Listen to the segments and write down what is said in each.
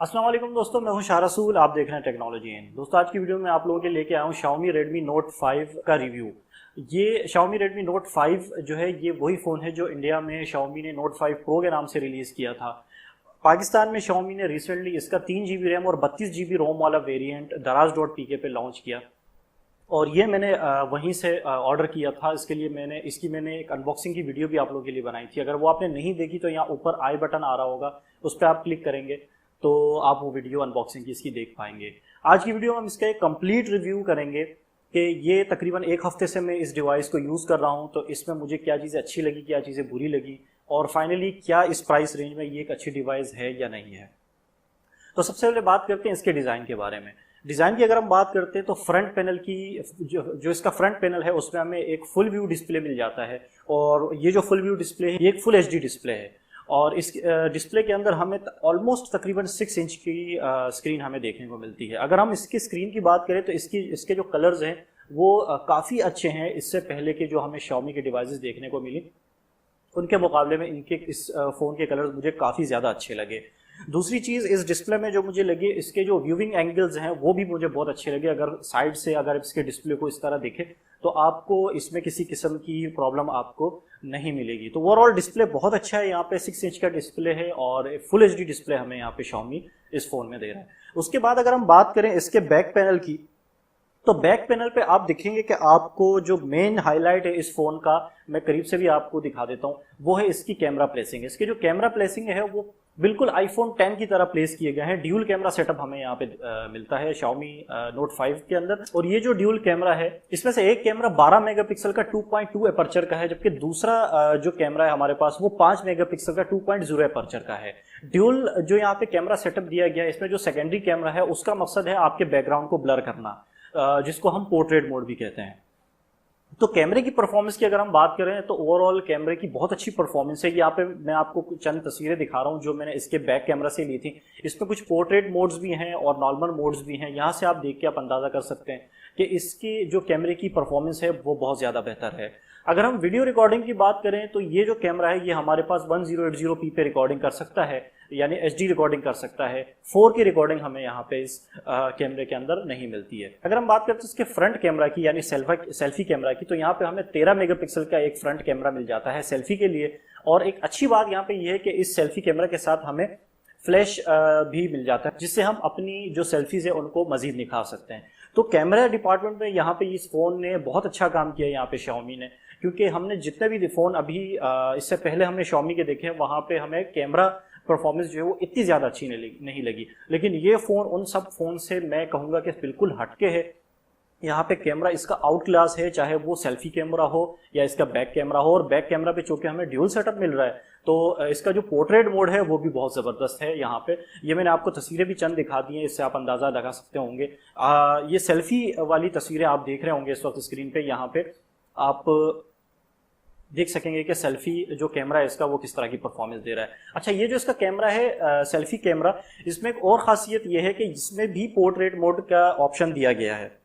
अस्सलाम वालेकुम दोस्तों, मैं हूं शाह रसूल। आप देख रहे हैं टेक्नोलॉजी इन। दोस्तों, आज की वीडियो में आप लोगों के लेके आया हूं Xiaomi Redmi Note 5 का रिव्यू। ये Xiaomi Redmi Note 5 जो है ये वही फ़ोन है जो इंडिया में Xiaomi ने Note 5 Pro के नाम से रिलीज़ किया था। पाकिस्तान में Xiaomi ने रिसेंटली इसका 3 GB रैम और 32 GB रोम वाला वेरिएंट Daraz.pk पे लॉन्च किया और ये मैंने वहीं से ऑर्डर किया था। मैंने एक अनबॉक्सिंग की वीडियो भी आप लोगों के लिए बनाई थी। अगर वो आपने नहीं देखी तो यहाँ ऊपर आई बटन आ रहा होगा, उस पर आप क्लिक करेंगे तो आप वो वीडियो अनबॉक्सिंग की इसकी देख पाएंगे। आज की वीडियो में हम इसका एक कंप्लीट रिव्यू करेंगे कि ये तकरीबन एक हफ्ते से मैं इस डिवाइस को यूज़ कर रहा हूँ, तो इसमें मुझे क्या चीज़ें अच्छी लगी, क्या चीज़ें बुरी लगी और फाइनली क्या इस प्राइस रेंज में ये एक अच्छी डिवाइस है या नहीं है। तो सबसे पहले बात करते हैं इसके डिज़ाइन के बारे में। डिज़ाइन की अगर हम बात करते हैं तो फ्रंट पैनल की जो इसका फ्रंट पैनल है उसमें हमें एक फुल व्यू डिस्प्ले मिल जाता है और ये जो फुल व्यू डिस्प्ले है ये एक फुल एचडी डिस्प्ले है और इस डिस्प्ले के अंदर हमें ऑलमोस्ट तकरीबन 6 इंच की स्क्रीन हमें देखने को मिलती है। अगर हम इसकी स्क्रीन की बात करें तो इसके जो कलर्स हैं वो काफ़ी अच्छे हैं। इससे पहले के जो हमें Xiaomi के डिवाइसेस देखने को मिली उनके मुकाबले में इनके इस फ़ोन के कलर्स मुझे काफ़ी ज़्यादा अच्छे लगे। दूसरी चीज़ इस डिस्प्ले में जो मुझे लगी, इसके जो व्यूइंग एंगल्स हैं वो भी मुझे बहुत अच्छे लगे। अगर साइड से अगर इसके डिस्प्ले को इस तरह देखें तो आपको इसमें किसी किस्म की प्रॉब्लम आपको नहीं मिलेगी। तो ओवरऑल डिस्प्ले बहुत अच्छा है। यहाँ पे 6 इंच का डिस्प्ले है और फुल एचडी डिस्प्ले हमें यहाँ पे Xiaomi इस फ़ोन में दे रहा है। उसके बाद अगर हम बात करें इसके बैक पैनल की, तो बैक पैनल पे आप देखेंगे कि आपको जो मेन हाईलाइट है इस फोन का, मैं करीब से भी आपको दिखा देता हूं, वो है इसकी कैमरा प्लेसिंग। इसके जो कैमरा प्लेसिंग है वो बिल्कुल आईफोन 10 की तरह प्लेस किए गए हैं। ड्यूल कैमरा सेटअप हमें यहाँ पे मिलता है Xiaomi Note 5 के अंदर। और ये जो ड्यूल कैमरा है इसमें से एक कैमरा 12 मेगापिक्सल का 2.2 एपर्चर का है, जबकि दूसरा जो कैमरा है हमारे पास वो 5 मेगापिक्सल का 2.0 एपर्चर का है। ड्यूल जो यहाँ पे कैमरा सेटअप दिया गया है, इसमें जो सेकेंडरी कैमरा है उसका मकसद है आपके बैकग्राउंड को ब्लर करना, जिसको हम पोर्ट्रेट मोड भी कहते हैं। तो कैमरे की परफॉर्मेंस की अगर हम बात करें तो ओवरऑल कैमरे की बहुत अच्छी परफॉर्मेंस है। यहाँ पे मैं आपको चंद तस्वीरें दिखा रहा हूँ जो मैंने इसके बैक कैमरा से ली थी। इसमें कुछ पोर्ट्रेट मोड्स भी हैं और नॉर्मल मोड्स भी हैं। यहाँ से आप देख के आप अंदाज़ा कर सकते हैं कि इसकी जो कैमरे की परफॉर्मेंस है वो बहुत ज़्यादा बेहतर है। अगर हम वीडियो रिकॉर्डिंग की बात करें तो ये जो कैमरा है ये हमारे पास 1080p पे रिकॉर्डिंग कर सकता है, यानी HD रिकॉर्डिंग कर सकता है। 4K रिकॉर्डिंग हमें यहाँ पे इस कैमरे के अंदर नहीं मिलती है। अगर हम बात करते हैं इसके फ्रंट कैमरा की यानी सेल्फी कैमरा की, तो यहाँ पे हमें 13 मेगापिक्सल का एक फ्रंट कैमरा मिल जाता है सेल्फी के लिए। और एक अच्छी बात यहाँ पे ये है कि इस सेल्फी कैमरा के साथ हमें फ्लैश भी मिल जाता है, जिससे हम अपनी जो सेल्फीज है उनको मजीद निखार सकते हैं। तो कैमरा डिपार्टमेंट में यहाँ पे इस फोन ने बहुत अच्छा काम किया यहाँ पे Xiaomi ने, क्योंकि हमने जितने भी फ़ोन अभी इससे पहले हमने Xiaomi के देखे हैं वहाँ पे हमें कैमरा परफॉर्मेंस जो है वो इतनी ज़्यादा अच्छी नहीं लगी। लेकिन ये फ़ोन उन सब फ़ोन से मैं कहूँगा कि बिल्कुल हटके है। यहाँ पे कैमरा इसका आउट क्लास है, चाहे वो सेल्फी कैमरा हो या इसका बैक कैमरा हो। और बैक कैमरा पे चूंकि हमें ड्यूल सेटअप मिल रहा है तो इसका जो पोर्ट्रेट मोड है वो भी बहुत ज़बरदस्त है। यहाँ पे ये मैंने आपको तस्वीरें भी चंद दिखा दी हैं, इससे आप अंदाज़ा लगा सकते होंगे। ये सेल्फी वाली तस्वीरें आप देख रहे होंगे इस वक्त स्क्रीन पे। यहाँ पे आप देख सकेंगे कि सेल्फी जो कैमरा है इसका वो किस तरह की परफॉर्मेंस दे रहा है। अच्छा, ये जो इसका कैमरा है सेल्फी कैमरा, इसमें एक और खासियत ये है कि इसमें भी पोर्ट्रेट मोड का ऑप्शन दिया गया है।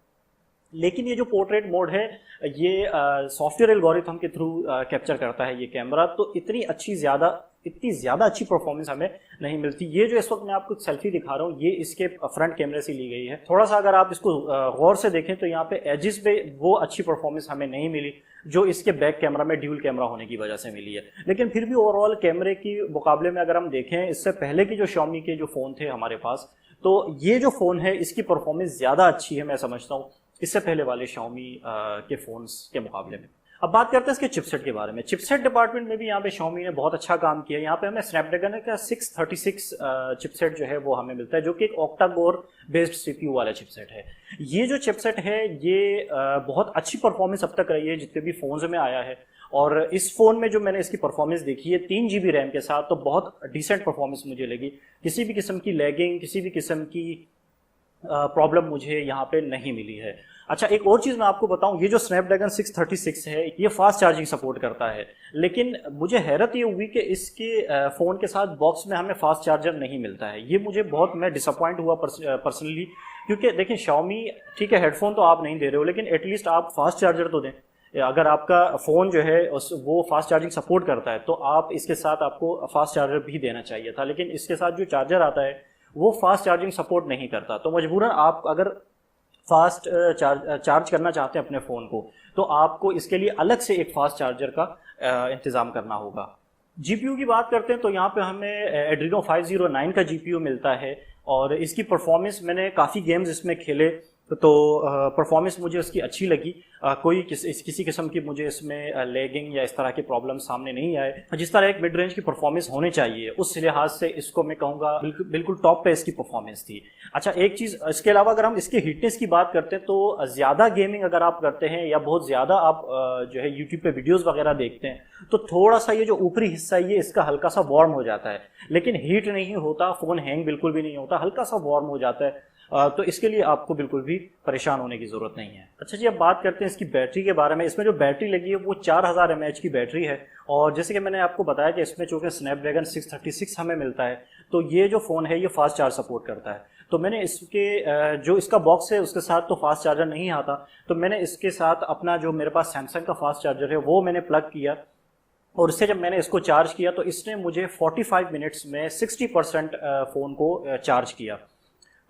लेकिन ये जो पोर्ट्रेट मोड है ये सॉफ्टवेयर एल्गोरिथम के थ्रू कैप्चर करता है ये कैमरा, तो इतनी ज़्यादा अच्छी परफॉर्मेंस हमें नहीं मिलती। ये जो इस वक्त मैं आपको सेल्फी दिखा रहा हूँ ये इसके फ्रंट कैमरे से ली गई है। थोड़ा सा अगर आप इसको गौर से देखें तो यहाँ पे एजिस पे वो अच्छी परफॉर्मेंस हमें नहीं मिली जो इसके बैक कैमरा में ड्यूल कैमरा होने की वजह से मिली है। लेकिन फिर भी ओवरऑल कैमरे की मुकाबले में अगर हम देखें इससे पहले की जो Xiaomi के जो फ़ोन थे हमारे पास, तो ये जो फ़ोन है इसकी परफॉर्मेंस ज़्यादा अच्छी है मैं समझता हूँ इससे पहले वाले Xiaomi के फ़ोन्स के मुकाबले में। अब बात करते हैं इसके चिपसेट के बारे में। चिपसेट डिपार्टमेंट में भी यहाँ पे Xiaomi ने बहुत अच्छा काम किया। यहाँ पे हमें स्नैपड्रैगन का 636 चिपसेट जो है वो हमें मिलता है, जो कि एक ऑक्टा कोर बेस्ड CPU वाला चिपसेट है। ये जो चिपसेट है ये बहुत अच्छी परफॉर्मेंस अब तक रही है जितने भी फ़ोन्स में आया है। और इस फ़ोन में जो मैंने इसकी परफॉर्मेंस देखी है 3 GB रैम के साथ, तो बहुत डिसेंट परफॉर्मेंस मुझे लगी। किसी भी किस्म की लैगिंग, किसी भी किस्म की प्रॉब्लम मुझे यहाँ पे नहीं मिली है। अच्छा, एक और चीज़ मैं आपको बताऊं, ये जो स्नैपड्रैगन 636 है ये फास्ट चार्जिंग सपोर्ट करता है। लेकिन मुझे हैरत ये हुई कि इसके फ़ोन के साथ बॉक्स में हमें फास्ट चार्जर नहीं मिलता है। ये मुझे मैं डिसअपॉइंट हुआ पर्सनली, क्योंकि देखिए Xiaomi ठीक है हेडफोन तो आप नहीं दे रहे हो, लेकिन एटलीस्ट आप फास्ट चार्जर तो दें। अगर आपका फ़ोन जो है वो फास्ट चार्जिंग सपोर्ट करता है तो आप इसके साथ आपको फास्ट चार्जर भी देना चाहिए था। लेकिन इसके साथ जो चार्जर आता है वो फास्ट चार्जिंग सपोर्ट नहीं करता। तो मजबूरन आप अगर फास्ट चार्ज करना चाहते हैं अपने फ़ोन को, तो आपको इसके लिए अलग से एक फास्ट चार्जर का इंतज़ाम करना होगा। जीपीयू की बात करते हैं तो यहाँ पे हमें एड्रीनो 509 का जीपीयू मिलता है, और इसकी परफॉर्मेंस, मैंने काफ़ी गेम्स इसमें खेले तो परफॉर्मेंस मुझे इसकी अच्छी लगी। कोई किसी किस्म की मुझे इसमें लैगिंग या इस तरह के प्रॉब्लम सामने नहीं आए। जिस तरह एक मिड रेंज की परफॉर्मेंस होनी चाहिए उस लिहाज से इसको मैं कहूँगा बिल्कुल टॉप पे इसकी परफॉर्मेंस थी। अच्छा, एक चीज़ इसके अलावा अगर हम इसके हीटनेस की बात करते हैं तो ज़्यादा गेमिंग अगर आप करते हैं या बहुत ज़्यादा आप जो है यूट्यूब पे वीडियोज़ वगैरह देखते हैं तो थोड़ा सा ये जो ऊपरी हिस्सा है ये इसका हल्का सा वार्म हो जाता है, लेकिन हीट नहीं होता, फ़ोन हैंग बिल्कुल भी नहीं होता, हल्का सा वार्म हो जाता है। तो इसके लिए आपको बिल्कुल भी परेशान होने की ज़रूरत नहीं है। अच्छा जी, अब बात करते हैं इसकी बैटरी के बारे में। इसमें जो बैटरी लगी है वो 4000 mAh की बैटरी है, और जैसे कि मैंने आपको बताया कि इसमें चूँकि स्नैपड्रैगन 636 हमें मिलता है, तो ये जो फ़ोन है ये फास्ट चार्ज सपोर्ट करता है। तो मैंने इसके जो इसका बॉक्स है उसके साथ तो फास्ट चार्जर नहीं आता, तो मैंने इसके साथ अपना जो मेरे पास सैमसंग का फास्ट चार्जर है वो मैंने प्लग किया, और इससे जब मैंने इसको चार्ज किया तो इसने मुझे 45 मिनट्स में 60% फ़ोन को चार्ज किया।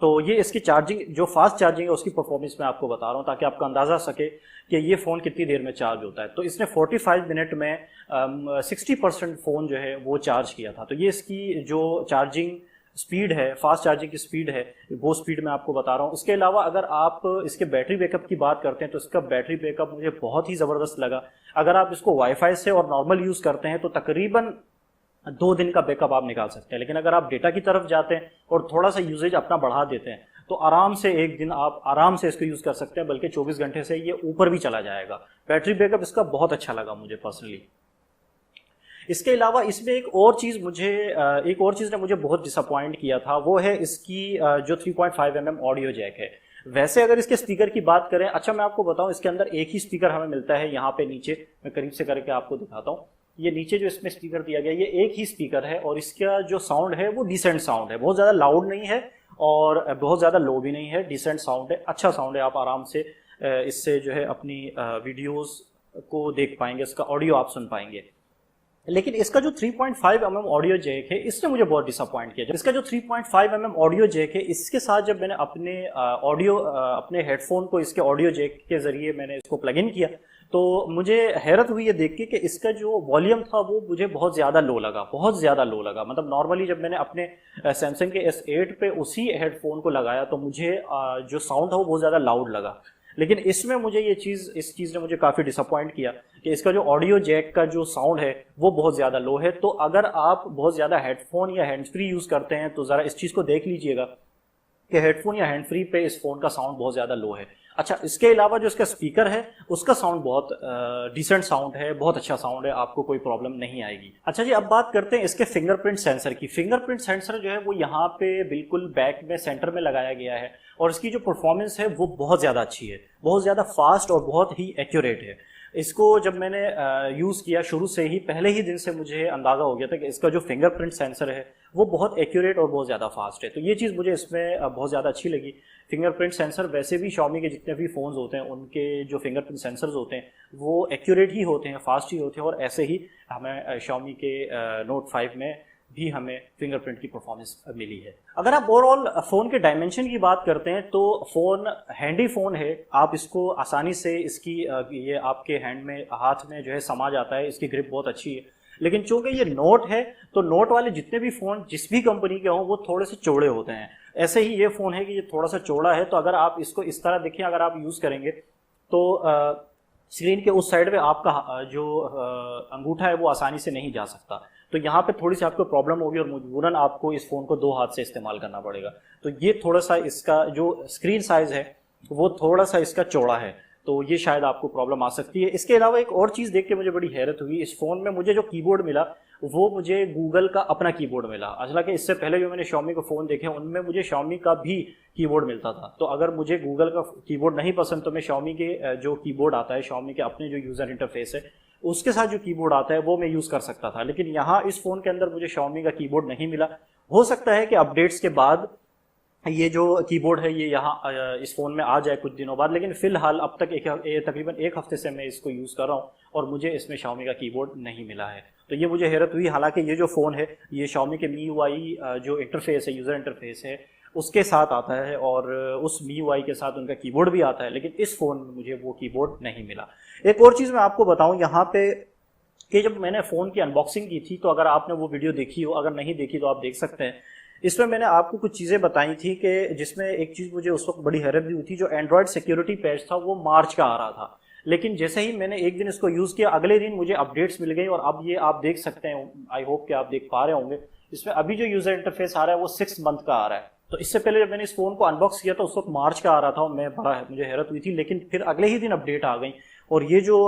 तो ये इसकी चार्जिंग, जो फास्ट चार्जिंग है उसकी परफॉर्मेंस मैं आपको बता रहा हूँ ताकि आपका अंदाज़ा सके कि ये फ़ोन कितनी देर में चार्ज होता है। तो इसने 45 मिनट में 60% फ़ोन जो है वो चार्ज किया था। तो ये इसकी जो चार्जिंग स्पीड है, फास्ट चार्जिंग की स्पीड है, वो स्पीड मैं आपको बता रहा हूँ। इसके अलावा अगर आप इसके बैटरी बैकअप की बात करते हैं तो इसका बैटरी बैकअप मुझे बहुत ही ज़बरदस्त लगा। अगर आप इसको वाईफाई से और नॉर्मल यूज़ करते हैं तो तकरीबन 2 दिन का बैकअप आप निकाल सकते हैं, लेकिन अगर आप डेटा की तरफ जाते हैं और थोड़ा सा यूजेज अपना बढ़ा देते हैं तो आराम से 1 दिन आप आराम से इसको यूज़ कर सकते हैं, बल्कि 24 घंटे से ये ऊपर भी चला जाएगा। बैटरी बैकअप इसका बहुत अच्छा लगा मुझे पर्सनली। इसके अलावा इसमें एक और चीज़ ने मुझे बहुत डिसअपॉइंट किया था, वो है इसकी जो 3.5 mm ऑडियो जैक है। वैसे अगर इसके स्पीकर की बात करें, अच्छा मैं आपको बताऊं, इसके अंदर एक ही स्पीकर हमें मिलता है। यहाँ पे नीचे मैं करीब से करके आपको दिखाता हूँ, ये नीचे जो इसमें स्पीकर दिया गया ये एक ही स्पीकर है, और इसका जो साउंड है वो डिसेंट साउंड है, बहुत ज़्यादा लाउड नहीं है और बहुत ज़्यादा लो भी नहीं है, डिसेंट साउंड है, अच्छा साउंड है। आप आराम से इससे जो है अपनी वीडियोस को देख पाएंगे, इसका ऑडियो आप सुन पाएंगे। लेकिन इसका जो 3.5 mm ऑडियो जैक है इसने मुझे बहुत डिसअपॉइंट किया। इसका जो 3.5 mm ऑडियो जैक है, इसके साथ जब मैंने अपने हेडफोन को इसके ऑडियो जैक के जरिए मैंने इसको प्लग इन किया तो मुझे हैरत हुई ये देख के कि इसका जो वॉल्यूम था वो मुझे बहुत ज़्यादा लो लगा, बहुत ज़्यादा लो लगा। मतलब नॉर्मली जब मैंने अपने सैमसंग के S8 पे उसी हेडफोन को लगाया तो मुझे जो साउंड था वो बहुत ज़्यादा लाउड लगा। लेकिन इसमें मुझे इस चीज़ ने मुझे काफ़ी डिसअपॉइंट किया कि इसका जो ऑडियो जैक का जो साउंड है वो बहुत ज़्यादा लो है। तो अगर आप बहुत ज़्यादा हेडफोन या हैंड्स फ्री यूज़ करते हैं तो ज़रा इस चीज़ को देख लीजिएगा कि हेडफोन या हैंड फ्री पे इस फ़ोन का साउंड बहुत ज़्यादा लो है। अच्छा, इसके अलावा जो इसका स्पीकर है उसका साउंड बहुत डिसेंट साउंड है, बहुत अच्छा साउंड है, आपको कोई प्रॉब्लम नहीं आएगी। अच्छा जी, अब बात करते हैं इसके फिंगरप्रिंट सेंसर की। फिंगरप्रिंट सेंसर जो है वो यहाँ पे बिल्कुल बैक में सेंटर में लगाया गया है, और इसकी जो परफॉर्मेंस है वो बहुत ज़्यादा अच्छी है, बहुत ज़्यादा फास्ट और बहुत ही एक्यूरेट है। इसको जब मैंने यूज़ किया शुरू से ही, पहले ही दिन से मुझे अंदाज़ा हो गया था कि इसका जो फिंगरप्रिंट सेंसर है वो बहुत एक्यूरेट और बहुत ज़्यादा फास्ट है। तो ये चीज़ मुझे इसमें बहुत ज़्यादा अच्छी लगी। फिंगरप्रिंट सेंसर वैसे भी Xiaomi के जितने भी फ़ोन्स होते हैं उनके जो फिंगरप्रिंट सेंसर्स होते हैं वो एक्यूरेट ही होते हैं, फास्ट ही होते हैं, और ऐसे ही हमें Xiaomi के Note 5 में भी हमें फिंगरप्रिंट की परफॉर्मेंस मिली है। अगर आप ओवरऑल फ़ोन के डायमेंशन की बात करते हैं तो फ़ोन हैंडी फ़ोन है, आप इसको आसानी से ये आपके हैंड में, हाथ में जो है समा जाता है, इसकी ग्रिप बहुत अच्छी है। लेकिन चूंकि ये नोट है तो नोट वाले जितने भी फ़ोन जिस भी कंपनी के हों वो थोड़े से चौड़े होते हैं। ऐसे ही ये फ़ोन है कि ये थोड़ा सा चौड़ा है, तो अगर आप इसको इस तरह देखें, अगर आप यूज़ करेंगे तो स्क्रीन के उस साइड पे आपका जो अंगूठा है वो आसानी से नहीं जा सकता। तो यहाँ पे थोड़ी सी आपको प्रॉब्लम होगी और मजबूरन आपको इस फ़ोन को 2 हाथ से इस्तेमाल करना पड़ेगा। तो ये थोड़ा सा इसका जो स्क्रीन साइज़ है वो थोड़ा सा इसका चौड़ा है, तो ये शायद आपको प्रॉब्लम आ सकती है। इसके अलावा एक और चीज़ देख के मुझे बड़ी हैरत हुई, इस फ़ोन में मुझे जो कीबोर्ड मिला वो मुझे गूगल का अपना कीबोर्ड मिला। हालांकि इससे पहले जो मैंने Xiaomi को फ़ोन देखे उनमें मुझे Xiaomi का भी कीबोर्ड मिलता था। तो अगर मुझे गूगल का कीबोर्ड नहीं पसंद तो मैं Xiaomi के जो कीबोर्ड आता है, Xiaomi के अपने जो यूज़र इंटरफेस है उसके साथ जो कीबोर्ड आता है वो मैं यूज़ कर सकता था। लेकिन यहाँ इस फ़ोन के अंदर मुझे Xiaomi का कीबोर्ड नहीं मिला। हो सकता है कि अपडेट्स के बाद ये जो कीबोर्ड है ये यहाँ इस फ़ोन में आ जाए कुछ दिनों बाद, लेकिन फ़िलहाल अब तक तकरीबन एक हफ्ते से मैं इसको यूज़ कर रहा हूँ और मुझे इसमें Xiaomi का कीबोर्ड नहीं मिला है। तो ये मुझे हैरत हुई, हालांकि ये जो फ़ोन है ये Xiaomi के MIUI जो इंटरफेस है, यूज़र इंटरफेस है, उसके साथ आता है और उस MIUI के साथ उनका कीबोर्ड भी आता है, लेकिन इस फ़ोन में मुझे वो कीबोर्ड नहीं मिला। एक और चीज़ मैं आपको बताऊँ यहाँ पे कि जब मैंने फ़ोन की अनबॉक्सिंग की थी, तो अगर आपने वो वीडियो देखी हो, अगर नहीं देखी तो आप देख सकते हैं। इसमें मैंने आपको कुछ चीज़ें बताई थी कि जिसमें एक चीज़ मुझे उस वक्त बड़ी हैरत भी हुई थी, जो एंड्रॉयड सिक्योरिटी पैच था वो मार्च का आ रहा था, लेकिन जैसे ही मैंने एक दिन इसको यूज़ किया अगले दिन मुझे अपडेट्स मिल गई और अब ये आप देख सकते हैं, आई होप कि आप देख पा रहे होंगे, इसमें अभी जो यूज़र इंटरफेस आ रहा है वो 6 मंथ का आ रहा है। तो इससे पहले जब मैंने इस फ़ोन को अनबॉक्स किया तो उस वक्त मार्च का आ रहा था और मुझे हैरत हुई थी, लेकिन फिर अगले ही दिन अपडेट आ गई और ये जो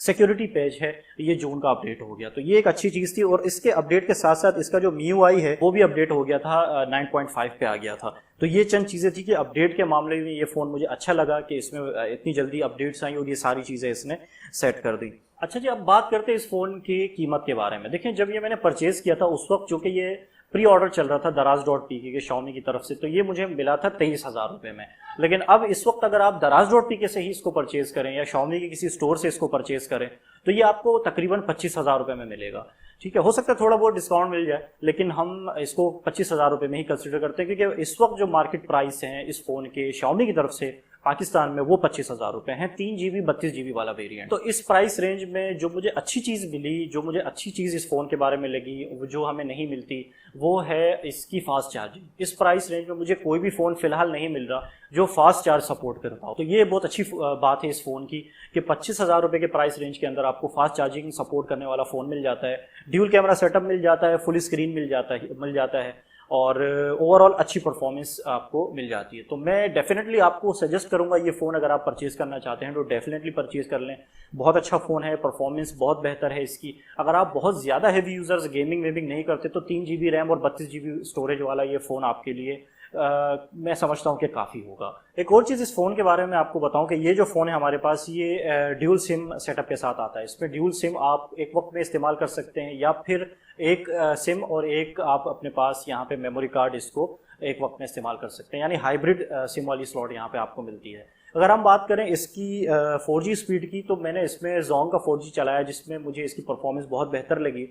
सिक्योरिटी पेज है ये जून का अपडेट हो गया। तो ये एक अच्छी चीज़ थी और इसके अपडेट के साथ साथ इसका जो MIUI है वो भी अपडेट हो गया था, 9.5 पे आ गया था। तो ये चंद चीज़ें थी कि अपडेट के मामले में ये फ़ोन मुझे अच्छा लगा कि इसमें इतनी जल्दी अपडेट्स आई और ये सारी चीज़ें इसने सेट कर दी। अच्छा जी, अब बात करते हैं इस फ़ोन की कीमत के बारे में। देखिए, जब ये मैंने परचेज़ किया था उस वक्त चूँकि ये प्री ऑर्डर चल रहा था दराज.pk के Xiaomi की तरफ से, तो ये मुझे मिला था 23,000 रुपये में। लेकिन अब इस वक्त अगर आप दराज.pk से ही इसको परचेज करें या Xiaomi के किसी स्टोर से इसको परचेज करें तो ये आपको तकरीबन 25,000 रुपये में मिलेगा। ठीक है, हो सकता है थोड़ा बहुत डिस्काउंट मिल जाए, लेकिन हम इसको 25,000 रुपये में ही कंसिडर करते हैं, क्योंकि इस वक्त जो मार्केट प्राइस हैं इस फ़ोन के Xiaomi की तरफ से पाकिस्तान में वो 25,000 रुपये हैं, 3 GB 32 GB वाला वेरिएंट। तो इस प्राइस रेंज में जो मुझे अच्छी चीज़ मिली, जो मुझे अच्छी चीज़ इस फ़ोन के बारे में लगी, जो हमें नहीं मिलती, वो है इसकी फास्ट चार्जिंग। इस प्राइस रेंज में मुझे कोई भी फ़ोन फ़िलहाल नहीं मिल रहा जो फास्ट चार्ज सपोर्ट करता हो। तो ये बहुत अच्छी बात है इस फ़ोन की कि 25,000 रुपये के प्राइस रेंज के अंदर आपको फास्ट चार्जिंग सपोर्ट करने वाला फ़ोन मिल जाता है, ड्यूल कैमरा सेटअप मिल जाता है, फुल स्क्रीन मिल जाता है और ओवरऑल अच्छी परफॉर्मेंस आपको मिल जाती है। तो मैं डेफिनेटली आपको सजेस्ट करूंगा ये फ़ोन अगर आप परचेज़ करना चाहते हैं तो डेफिनेटली परचेज़ कर लें। बहुत अच्छा फ़ोन है, परफॉर्मेंस बहुत बेहतर है इसकी। अगर आप बहुत ज़्यादा हैवी यूज़र्स, गेमिंग वेमिंग नहीं करते, तो 3 GB रैम और 32 GB स्टोरेज वाला ये फ़ोन आपके लिए मैं समझता हूँ कि काफ़ी होगा। एक और चीज़ इस फ़ोन के बारे में आपको बताऊँ कि ये जो फ़ोन है हमारे पास, ये ड्यूल सिम सेटअप के साथ आता है। इसमें ड्यूल सिम आप एक वक्त में इस्तेमाल कर सकते हैं या फिर एक सिम और एक आप अपने पास यहाँ पे मेमोरी कार्ड इसको एक वक्त में इस्तेमाल कर सकते हैं, यानी हाइब्रिड सिम वाली स्लॉट यहाँ पे आपको मिलती है। अगर हम बात करें इसकी 4G स्पीड की, तो मैंने इसमें Zong का 4G चलाया जिसमें मुझे इसकी परफॉर्मेंस बहुत बेहतर लगी।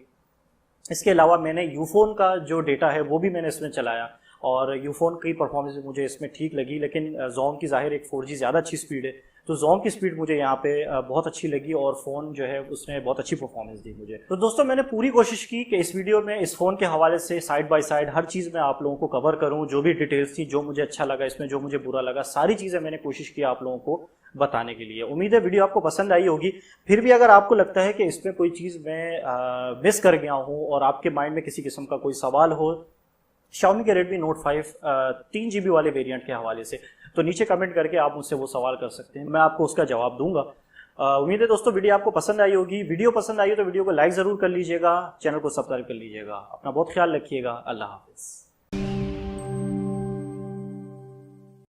इसके अलावा मैंने यूफोन का जो डेटा है वो भी मैंने इसमें चलाया और यूफोन की परफॉर्मेंस मुझे इसमें ठीक लगी, लेकिन Zong की ज़ाहिर एक 4G ज़्यादा अच्छी स्पीड है, तो Zong की स्पीड मुझे यहाँ पे बहुत अच्छी लगी और फ़ोन जो है उसने बहुत अच्छी परफॉर्मेंस दी मुझे। तो दोस्तों, मैंने पूरी कोशिश की कि इस वीडियो में इस फ़ोन के हवाले से साइड बाय साइड हर चीज़ में आप लोगों को कवर करूँ, जो भी डिटेल्स थी, जो मुझे अच्छा लगा इसमें, जो मुझे बुरा लगा, सारी चीज़ें मैंने कोशिश की आप लोगों को बताने के लिए। उम्मीद है वीडियो आपको पसंद आई होगी। फिर भी अगर आपको लगता है कि इसमें कोई चीज़ मैं मिस कर गया हूँ और आपके माइंड में किसी किस्म का कोई सवाल हो Xiaomi के Redmi Note 5 3 GB वाले वेरिएंट के हवाले से, तो नीचे कमेंट करके आप मुझसे वो सवाल कर सकते हैं, मैं आपको उसका जवाब दूंगा। उम्मीद है दोस्तों वीडियो आपको पसंद आई होगी। वीडियो पसंद आई हो तो वीडियो को लाइक ज़रूर कर लीजिएगा, चैनल को सब्सक्राइब कर लीजिएगा। अपना बहुत ख्याल रखिएगा। अल्लाह हाफिज़।